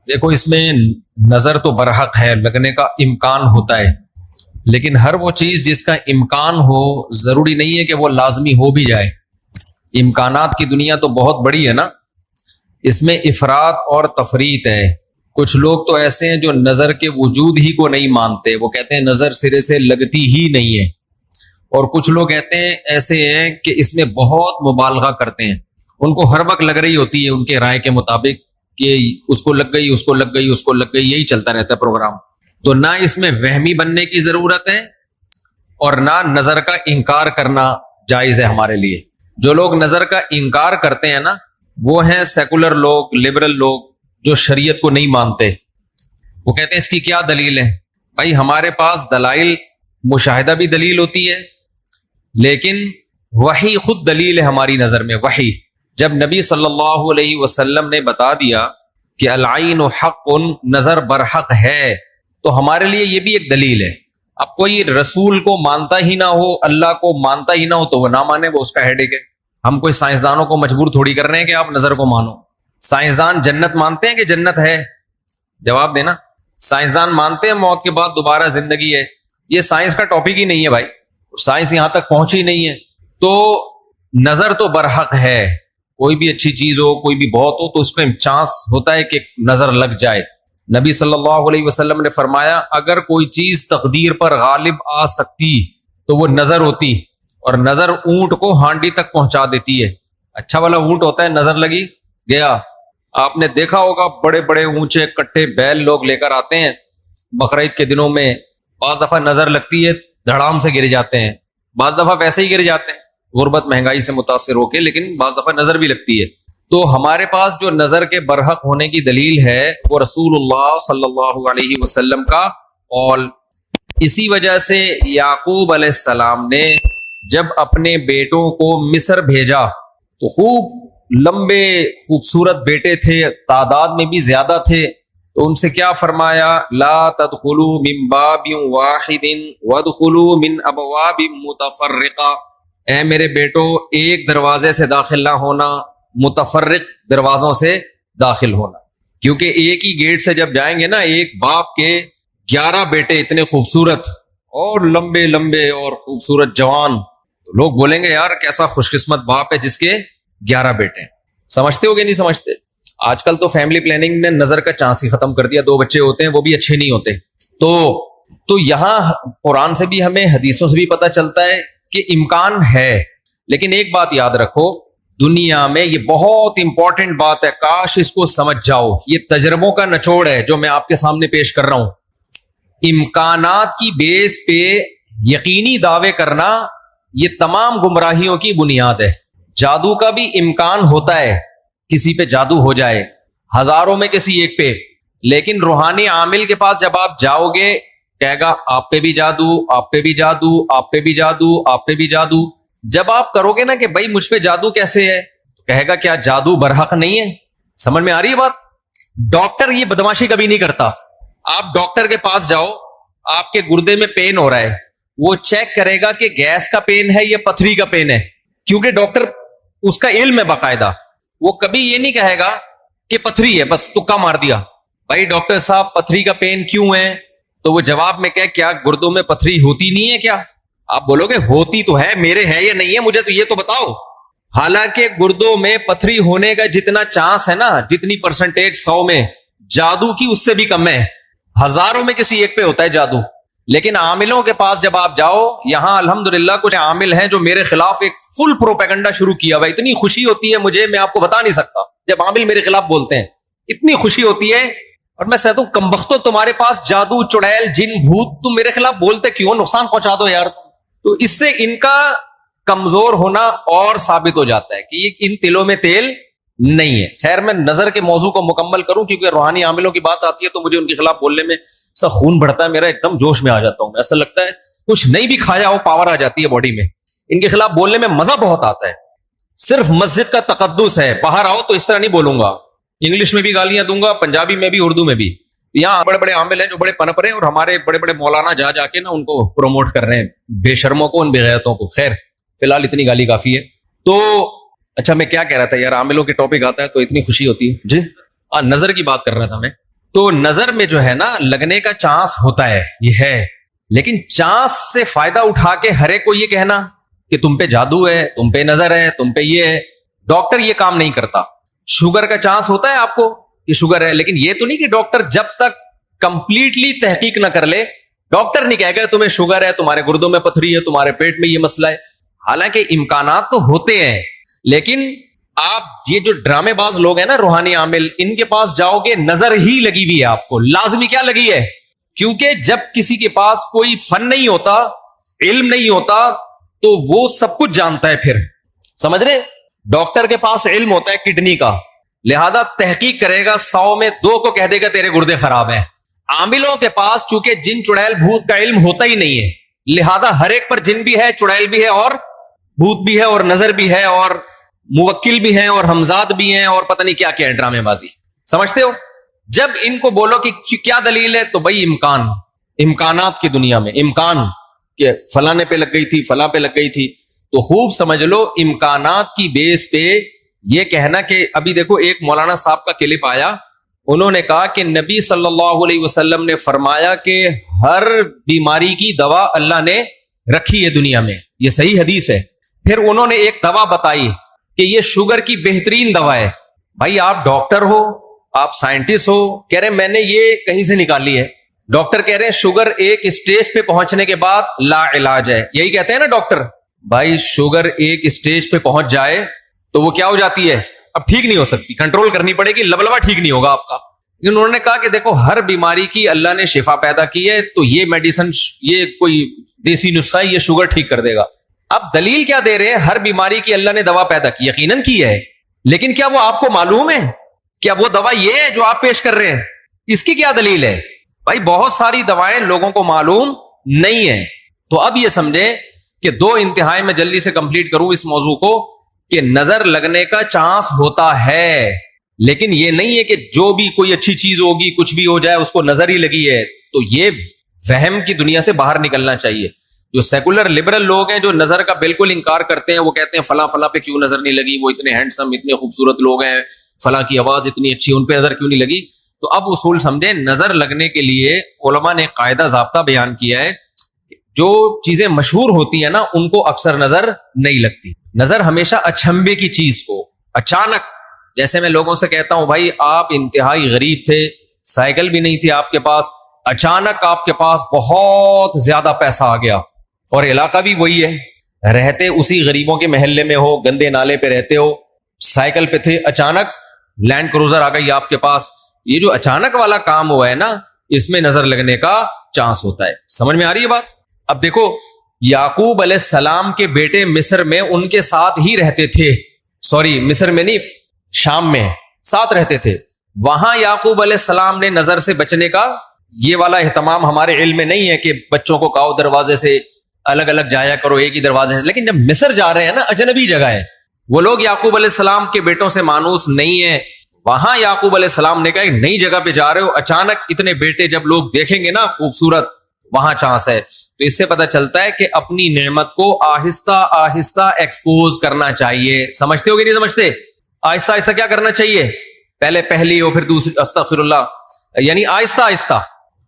دیکھو اس میں نظر تو برحق ہے، لگنے کا امکان ہوتا ہے، لیکن ہر وہ چیز جس کا امکان ہو ضروری نہیں ہے کہ وہ لازمی ہو بھی جائے۔ امکانات کی دنیا تو بہت بڑی ہے نا، اس میں افراط اور تفریط ہے۔ کچھ لوگ تو ایسے ہیں جو نظر کے وجود ہی کو نہیں مانتے، وہ کہتے ہیں نظر سرے سے لگتی ہی نہیں ہے، اور کچھ لوگ کہتے ہیں ایسے ہیں کہ اس میں بہت مبالغہ کرتے ہیں، ان کو ہر وقت لگ رہی ہوتی ہے ان کے رائے کے مطابق کہ اس کو لگ گئی، اس کو لگ گئی، اس کو لگ گئی، یہی چلتا رہتا ہے پروگرام۔ تو نہ اس میں وہمی بننے کی ضرورت ہے اور نہ نظر کا انکار کرنا جائز ہے ہمارے لیے۔ جو لوگ نظر کا انکار کرتے ہیں نا، وہ ہیں سیکولر لوگ، لبرل لوگ جو شریعت کو نہیں مانتے۔ وہ کہتے ہیں اس کی کیا دلیل ہے؟ بھائی ہمارے پاس دلائل، مشاہدہ بھی دلیل ہوتی ہے، لیکن وحی خود دلیل ہے ہماری نظر میں۔ وحی جب نبی صلی اللہ علیہ وسلم نے بتا دیا کہ العین حق، نظر برحق ہے، تو ہمارے لیے یہ بھی ایک دلیل ہے۔ اب کوئی رسول کو مانتا ہی نہ ہو، اللہ کو مانتا ہی نہ ہو، تو وہ نہ مانے، وہ اس کا ہیڈیک ہے۔ ہم کوئی سائنسدانوں کو مجبور تھوڑی کر رہے ہیں کہ آپ نظر کو مانو۔ سائنسدان جنت مانتے ہیں کہ جنت ہے؟ جواب دینا۔ سائنسدان مانتے ہیں موت کے بعد دوبارہ زندگی ہے؟ یہ سائنس کا ٹاپک ہی نہیں ہے بھائی، سائنس یہاں تک پہنچی نہیں ہے۔ تو نظر تو برحق ہے، کوئی بھی اچھی چیز ہو، کوئی بھی بہت ہو، تو اس میں چانس ہوتا ہے کہ نظر لگ جائے۔ نبی صلی اللہ علیہ وسلم نے فرمایا اگر کوئی چیز تقدیر پر غالب آ سکتی تو وہ نظر ہوتی، اور نظر اونٹ کو ہانڈی تک پہنچا دیتی ہے۔ اچھا والا اونٹ ہوتا ہے، نظر لگی گیا۔ آپ نے دیکھا ہوگا بڑے بڑے اونچے کٹے بیل لوگ لے کر آتے ہیں بقرعید کے دنوں میں، بعض دفعہ نظر لگتی ہے دھڑام سے گر جاتے ہیں، بعض دفعہ ویسے ہی گر جاتے ہیں غربت مہنگائی سے متاثر ہو کے، لیکن بعض دفعہ نظر بھی لگتی ہے۔ تو ہمارے پاس جو نظر کے برحق ہونے کی دلیل ہے وہ رسول اللہ صلی اللہ علیہ وسلم کا قول۔ اسی وجہ سے یعقوب علیہ السلام نے جب اپنے بیٹوں کو مصر بھیجا تو خوب لمبے خوبصورت بیٹے تھے، تعداد میں بھی زیادہ تھے، تو ان سے کیا فرمایا؟ لا تدخلوا من باب واحد وادخلوا من ابواب متفرقہ۔ اے میرے بیٹو، ایک دروازے سے داخل نہ ہونا، متفرق دروازوں سے داخل ہونا، کیونکہ ایک ہی گیٹ سے جب جائیں گے نا، ایک باپ کے 11 بیٹے اتنے خوبصورت اور لمبے لمبے اور خوبصورت جوان، تو لوگ بولیں گے یار کیسا خوش قسمت باپ ہے جس کے 11 بیٹے ہیں۔ سمجھتے ہو کہ نہیں سمجھتے؟ آج کل تو فیملی پلاننگ نے نظر کا چانس ہی ختم کر دیا، 2 بچے ہوتے ہیں وہ بھی اچھے نہیں ہوتے۔ تو یہاں قرآن سے بھی ہمیں، حدیثوں سے بھی پتہ چلتا ہے کہ امکان ہے، لیکن ایک بات یاد رکھو، دنیا میں یہ بہت امپورٹنٹ بات ہے، کاش اس کو سمجھ جاؤ، یہ تجربوں کا نچوڑ ہے جو میں آپ کے سامنے پیش کر رہا ہوں۔ امکانات کی بیس پہ یقینی دعوے کرنا یہ تمام گمراہیوں کی بنیاد ہے۔ جادو کا بھی امکان ہوتا ہے، کسی پہ جادو ہو جائے، ہزاروں میں کسی ایک پہ، لیکن روحانی عامل کے پاس جب آپ جاؤ گے کہے گا آپ پہ بھی جادو، آپ پہ بھی جادو، آپ پہ بھی جادو، آپ پہ بھی جادو۔ جب آپ کرو گے نا کہ بھائی مجھ پہ جادو کیسے ہے، تو کہے گا کیا جادو برحق نہیں ہے؟ سمجھ میں آ رہی ہے بات؟ ڈاکٹر یہ بدماشی کبھی نہیں کرتا۔ آپ ڈاکٹر کے پاس جاؤ، آپ کے گردے میں پین ہو رہا ہے، وہ چیک کرے گا کہ گیس کا پین ہے یا پتھری کا پین ہے، کیونکہ ڈاکٹر اس کا علم ہے باقاعدہ۔ وہ کبھی یہ نہیں کہے گا کہ پتھری ہے بس تکا مار دیا، بھائی ڈاکٹر صاحب پتھری کا پین کیوں ہے؟ تو وہ جواب میں کہ کیا گردوں میں پتھری ہوتی نہیں ہے کیا؟ آپ بولو گے ہوتی تو ہے، میرے ہے یا نہیں ہے، مجھے تو یہ تو بتاؤ۔ حالانکہ گردوں میں پتھری ہونے کا جتنا چانس ہے نا، جتنی پرسنٹیج 100 میں، جادو کی اس سے بھی کم ہے، ہزاروں میں کسی ایک پہ ہوتا ہے جادو۔ لیکن عاملوں کے پاس جب آپ جاؤ، یہاں الحمدللہ کچھ عامل ہیں جو میرے خلاف ایک فل پروپیگنڈا شروع کیا ہوا، اتنی خوشی ہوتی ہے مجھے، میں آپ کو بتا نہیں سکتا، جب عامل میرے خلاف بولتے ہیں اتنی خوشی ہوتی ہے، اور میں کہتا ہوں کمبختو تمہارے پاس جادو، چڑیل، جن، بھوت، تم میرے خلاف بولتے کیوں؟ نقصان پہنچا دو یار۔ تو اس سے ان کا کمزور ہونا اور ثابت ہو جاتا ہے کہ یہ ان تلوں میں تیل نہیں ہے۔ خیر میں نظر کے موضوع کو مکمل کروں، کیونکہ روحانی عاملوں کی بات آتی ہے تو مجھے ان کے خلاف بولنے میں سا خون بڑھتا ہے، میرا ایک دم جوش میں آ جاتا ہوں، ایسا لگتا ہے کچھ نہیں بھی کھایا ہو پاور آ جاتی ہے باڈی میں۔ ان کے خلاف بولنے میں مزہ بہت آتا ہے، صرف مسجد کا تقدس ہے، باہر آؤ تو اس طرح نہیں بولوں گا، انگلش میں بھی گالیاں دوں گا، پنجابی میں بھی، اردو میں بھی۔ یہاں بڑے بڑے عامل ہیں جو بڑے پنپ رہے ہیں، اور ہمارے بڑے بڑے مولانا جا جا کے نا ان کو پروموٹ کر رہے ہیں، بے شرموں کو، ان بے غیرتوں کو۔ خیر فی الحال اتنی گالی کافی ہے۔ تو اچھا میں کیا کہہ رہا تھا یار، عاملوں کے ٹاپک آتا ہے تو اتنی خوشی ہوتی ہے۔ جی نظر کی بات کر رہا تھا میں۔ تو نظر میں جو ہے نا لگنے کا چانس ہوتا ہے، یہ ہے، لیکن چانس سے فائدہ اٹھا کے ہر ایک کو یہ کہنا کہ تم پہ جادو ہے، تم پہ نظر ہے، تم پہ یہ ہے، ڈاکٹر یہ کام نہیں کرتا. شوگر کا چانس ہوتا ہے آپ کو کہ شوگر ہے، لیکن یہ تو نہیں کہ ڈاکٹر جب تک کمپلیٹلی تحقیق نہ کر لے ڈاکٹر نہیں کہے گا تمہیں شوگر ہے، تمہارے گردوں میں پتھری ہے، تمہارے پیٹ میں یہ مسئلہ ہے. حالانکہ امکانات تو ہوتے ہیں، لیکن آپ یہ جو ڈرامے باز لوگ ہیں نا روحانی عامل، ان کے پاس جاؤ گے نظر ہی لگی ہوئی ہے آپ کو، لازمی کیا لگی ہے؟ کیونکہ جب کسی کے پاس کوئی فن نہیں ہوتا، علم نہیں ہوتا، تو وہ سب کچھ جانتا ہے. پھر سمجھ رہے، ڈاکٹر کے پاس علم ہوتا ہے کڈنی کا، لہذا تحقیق کرے گا، 100 میں 2 کو کہہ دے گا تیرے گردے خراب ہیں. عاملوں کے پاس چونکہ جن چڑیل بھوت کا علم ہوتا ہی نہیں ہے، لہذا ہر ایک پر جن بھی ہے، چڑیل بھی ہے، اور بھوت بھی ہے، اور نظر بھی ہے، اور موکل بھی ہیں، اور حمزاد بھی ہیں، اور پتہ نہیں کیا کیا ہے، ڈرامے بازی. سمجھتے ہو؟ جب ان کو بولو کہ کیا دلیل ہے، تو بھائی امکانات کی دنیا میں امکان کہ فلانے پہ لگ گئی تھی، فلاں پہ لگ گئی تھی، تو خوب سمجھ لو امکانات کی بیس پہ یہ کہنا کہ ابھی دیکھو ایک مولانا صاحب کا کلپ آیا، انہوں نے کہا کہ نبی صلی اللہ علیہ وسلم نے فرمایا کہ ہر بیماری کی دوا اللہ نے رکھی ہے دنیا میں، یہ صحیح حدیث ہے. پھر انہوں نے ایک دوا بتائی کہ یہ شوگر کی بہترین دوا ہے. بھائی آپ ڈاکٹر ہو، آپ سائنٹسٹ ہو، کہہ رہے ہیں میں نے یہ کہیں سے نکالی ہے. ڈاکٹر کہہ رہے ہیں شوگر ایک اسٹیج پہ پہنچنے کے بعد لا علاج ہے، یہی کہتے ہیں نا ڈاکٹر. بھائی شوگر ایک اسٹیج پہ پہنچ جائے تو وہ کیا ہو جاتی ہے، اب ٹھیک نہیں ہو سکتی، کنٹرول کرنی پڑے گی، لبلبا ٹھیک نہیں ہوگا آپ کا. لیکن انہوں نے کہا کہ دیکھو ہر بیماری کی اللہ نے شفا پیدا کی ہے، تو یہ میڈیسن، یہ کوئی دیسی نسخہ ہے، یہ شوگر ٹھیک کر دے گا. اب دلیل کیا دے رہے ہیں؟ ہر بیماری کی اللہ نے دوا پیدا کی، یقیناً کی ہے، لیکن کیا وہ آپ کو معلوم ہے؟ کیا وہ دوا یہ ہے جو آپ پیش کر رہے ہیں؟ اس کی کیا دلیل ہے؟ بھائی بہت ساری دوائیں لوگوں کو معلوم نہیں ہے. تو اب یہ سمجھیں کہ 2 انتہائی میں جلدی سے کمپلیٹ کروں اس موضوع کو، کہ نظر لگنے کا چانس ہوتا ہے، لیکن یہ نہیں ہے کہ جو بھی کوئی اچھی چیز ہوگی کچھ بھی ہو جائے اس کو نظر ہی لگی ہے. تو یہ وہم کی دنیا سے باہر نکلنا چاہیے. جو سیکولر لبرل لوگ ہیں جو نظر کا بالکل انکار کرتے ہیں، وہ کہتے ہیں فلاں فلاں پہ کیوں نظر نہیں لگی، وہ اتنے ہینڈسم، اتنے خوبصورت لوگ ہیں، فلاں کی آواز اتنی اچھی، ان پہ نظر کیوں نہیں لگی. تو اب اصول سمجھیں، نظر لگنے کے لیے علماء نے قاعدہ ضابطہ بیان کیا ہے، جو چیزیں مشہور ہوتی ہیں نا ان کو اکثر نظر نہیں لگتی. نظر ہمیشہ اچھمبے کی چیز کو، اچانک، جیسے میں لوگوں سے کہتا ہوں بھائی آپ انتہائی غریب تھے، سائیکل بھی نہیں تھی آپ کے پاس، اچانک آپ کے پاس بہت زیادہ پیسہ آ گیا، اور علاقہ بھی وہی ہے، رہتے اسی غریبوں کے محلے میں ہو، گندے نالے پہ رہتے ہو، سائیکل پہ تھے، اچانک لینڈ کروزر آ گئی آپ کے پاس. یہ جو اچانک والا کام ہوا ہے نا، اس میں نظر لگنے کا چانس ہوتا ہے. سمجھ میں آ رہی ہے بات؟ اب دیکھو یعقوب علیہ السلام کے بیٹے مصر میں ان کے ساتھ ہی رہتے تھے، سوری مصر میں نہیں، شام میں ساتھ رہتے تھے. وہاں یعقوب علیہ السلام نے نظر سے بچنے کا یہ والا اہتمام ہمارے علم میں نہیں ہے کہ بچوں کو کہو دروازے سے الگ الگ جایا کرو، ایک ہی دروازے. لیکن جب مصر جا رہے ہیں نا، اجنبی جگہ ہے، وہ لوگ یعقوب علیہ السلام کے بیٹوں سے مانوس نہیں ہے. وہاں یعقوب علیہ السلام نے کہا ایک نئی جگہ پہ جا رہے ہو، اچانک اتنے بیٹے جب لوگ دیکھیں گے نا خوبصورت، وہاں چانس ہے. تو اس سے پتہ چلتا ہے کہ اپنی نعمت کو آہستہ آہستہ ایکسپوز کرنا چاہیے. سمجھتے ہو کہ نہیں سمجھتے؟ آہستہ آہستہ کیا کرنا چاہیے؟ پہلے پہلی ہو پھر دوسری، استغفر اللہ، یعنی آہستہ آہستہ.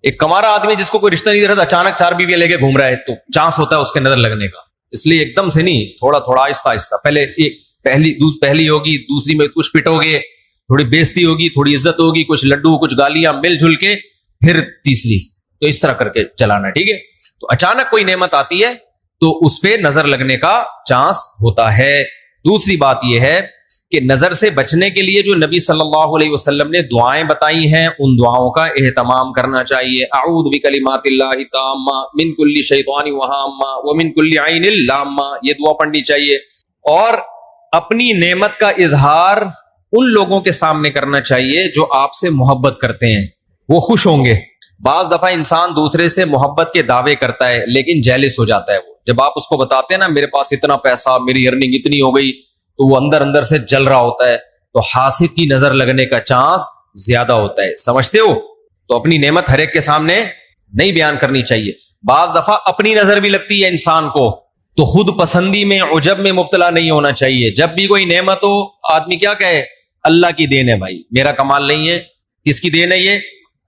ایک کمارا آدمی جس کو کوئی رشتہ نہیں دے رہا، اچانک 4 بیویاں لے کے گھوم رہا ہے، تو چانس ہوتا ہے اس کے نظر لگنے کا. اس لیے ایک دم سے نہیں، تھوڑا تھوڑا آہستہ آہستہ. پہلے ایک پہلی ہوگی، دوسری میں کچھ پٹو گے، تھوڑی بےزتی ہوگی، تھوڑی عزت ہوگی، کچھ لڈو کچھ گالیاں مل جل کے، پھر تیسری. تو اس طرح کر کے چلانا، ٹھیک ہے؟ تو اچانک کوئی نعمت آتی ہے تو اس پہ نظر لگنے کا چانس ہوتا ہے. دوسری بات یہ ہے کہ نظر سے بچنے کے لیے جو نبی صلی اللہ علیہ وسلم نے دعائیں بتائی ہیں، ان دعاؤں کا اہتمام کرنا چاہیے. اعوذ بکلمات اللہ التامہ من کل شیطان وہامہ ومن کل عین لامہ، یہ دعا پڑھنی چاہیے. اور اپنی نعمت کا اظہار ان لوگوں کے سامنے کرنا چاہیے جو آپ سے محبت کرتے ہیں، وہ خوش ہوں گے. بعض دفعہ انسان دوسرے سے محبت کے دعوے کرتا ہے لیکن جیلس ہو جاتا ہے. وہ جب آپ اس کو بتاتے ہیں نا میرے پاس اتنا پیسہ، میری ارننگ اتنی ہو گئی، تو وہ اندر اندر سے جل رہا ہوتا ہے. تو حاسد کی نظر لگنے کا چانس زیادہ ہوتا ہے. سمجھتے ہو؟ تو اپنی نعمت ہر ایک کے سامنے نہیں بیان کرنی چاہیے. بعض دفعہ اپنی نظر بھی لگتی ہے انسان کو، تو خود پسندی میں، عجب میں مبتلا نہیں ہونا چاہیے. جب بھی کوئی نعمت ہو، آدمی کیا کہے؟ اللہ کی دین ہے بھائی، میرا کمال نہیں ہے. کس کی دین ہے یہ؟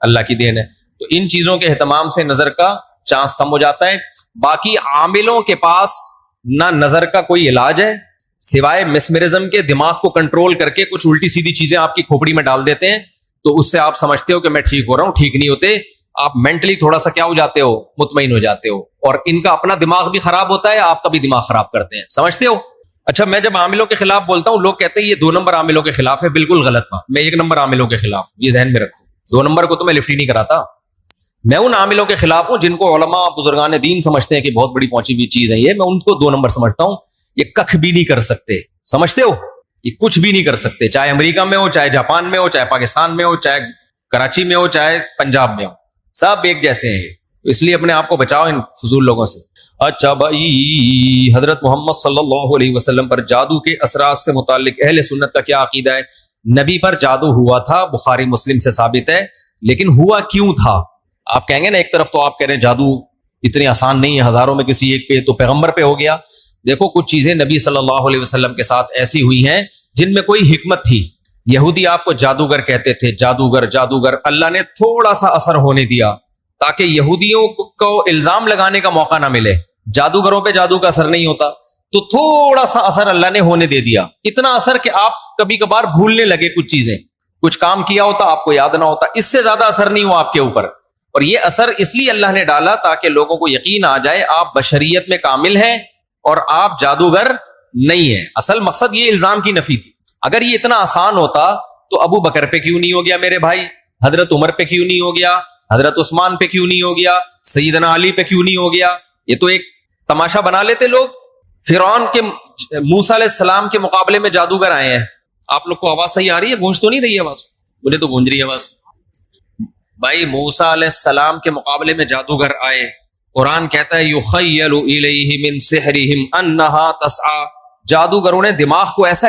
اللہ کی دین ہے. تو ان چیزوں کے اہتمام سے نظر کا چانس کم ہو جاتا ہے. باقی عاملوں کے پاس نہ نظر کا کوئی علاج ہے سوائے مسمرزم کے. دماغ کو کنٹرول کر کے کچھ الٹی سیدھی چیزیں آپ کی کھوپڑی میں ڈال دیتے ہیں, تو اس سے آپ سمجھتے ہو کہ میں ٹھیک ہو رہا ہوں. ٹھیک نہیں ہوتے, آپ مینٹلی تھوڑا سا کیا ہو جاتے ہو, مطمئن ہو جاتے ہو, اور ان کا اپنا دماغ بھی خراب ہوتا ہے, آپ کا بھی دماغ خراب کرتے ہیں. سمجھتے ہو؟ اچھا, میں جب عاملوں کے خلاف بولتا ہوں, لوگ کہتے ہیں یہ 2 نمبر عاملوں کے خلاف ہے. بالکل غلط بات. میں 1 نمبر عاملوں کے خلاف, یہ ذہن میں رکھو. 2 نمبر کو تو میں لفٹ ہی نہیں کراتا. میں ان عاملوں کے خلاف ہوں جن کو علماء بزرگان دین سمجھتے ہیں کہ بہت بڑی پہنچی ہوئی چیز ہے یہ. میں ان کو 2 نمبر سمجھتا ہوں. یہ کخ بھی نہیں کر سکتے. سمجھتے ہو؟ یہ کچھ بھی نہیں کر سکتے, چاہے امریکہ میں ہو, چاہے جاپان میں ہو, چاہے پاکستان میں ہو, چاہے کراچی میں ہو, چاہے پنجاب میں ہو, سب ایک جیسے ہیں. اس لیے اپنے آپ کو بچاؤ ان فضول لوگوں سے. اچھا بھائی, حضرت محمد صلی اللہ علیہ وسلم پر جادو کے اثرات سے متعلق اہل سنت کا کیا عقیدہ ہے؟ نبی پر جادو ہوا تھا, بخاری مسلم سے ثابت ہے, لیکن ہوا کیوں تھا؟ آپ کہیں گے نا, ایک طرف تو آپ کہہ رہے ہیں جادو اتنی آسان نہیں ہے, ہزاروں میں کسی ایک پہ, تو پیغمبر پہ ہو گیا. دیکھو, کچھ چیزیں نبی صلی اللہ علیہ وسلم کے ساتھ ایسی ہوئی ہیں جن میں کوئی حکمت تھی. یہودی آپ کو جادوگر کہتے تھے, جادوگر جادوگر. اللہ نے تھوڑا سا اثر ہونے دیا تاکہ یہودیوں کو الزام لگانے کا موقع نہ ملے. جادوگروں پہ جادو کا اثر نہیں ہوتا, تو تھوڑا سا اثر اللہ نے ہونے دے دیا. اتنا اثر کہ آپ کبھی کبھار بھولنے لگے کچھ چیزیں, کچھ کام کیا ہوتا آپ کو یاد نہ ہوتا. اس سے زیادہ اثر نہیں ہوا آپ کے اوپر. اور یہ اثر اس لیے اللہ نے ڈالا تاکہ لوگوں کو یقین آ جائے آپ بشریت میں کامل ہیں اور آپ جادوگر نہیں ہیں. اصل مقصد یہ الزام کی نفی تھی. اگر یہ اتنا آسان ہوتا تو ابو بکر پہ کیوں نہیں ہو گیا میرے بھائی, حضرت عمر پہ کیوں نہیں ہو گیا, حضرت عثمان پہ کیوں نہیں ہو گیا, سیدنا علی پہ کیوں نہیں ہو گیا؟ یہ تو ایک تماشا بنا لیتے لوگ. فرعون کے موسیٰ علیہ السلام کے مقابلے میں جادوگر آئے ہیں. آپ لوگ کو آواز صحیح آ رہی ہے؟ گونج تو نہیں رہی ہے آواز؟ مجھے تو گونج رہی ہے آواز. بھائی, موسیٰ علیہ السلام کے مقابلے میں جادوگر آئے. قرآن کہتا ہے یخیل الیہ من سحرہم انہا تسعی. جادوگروں نے دماغ کو ایسا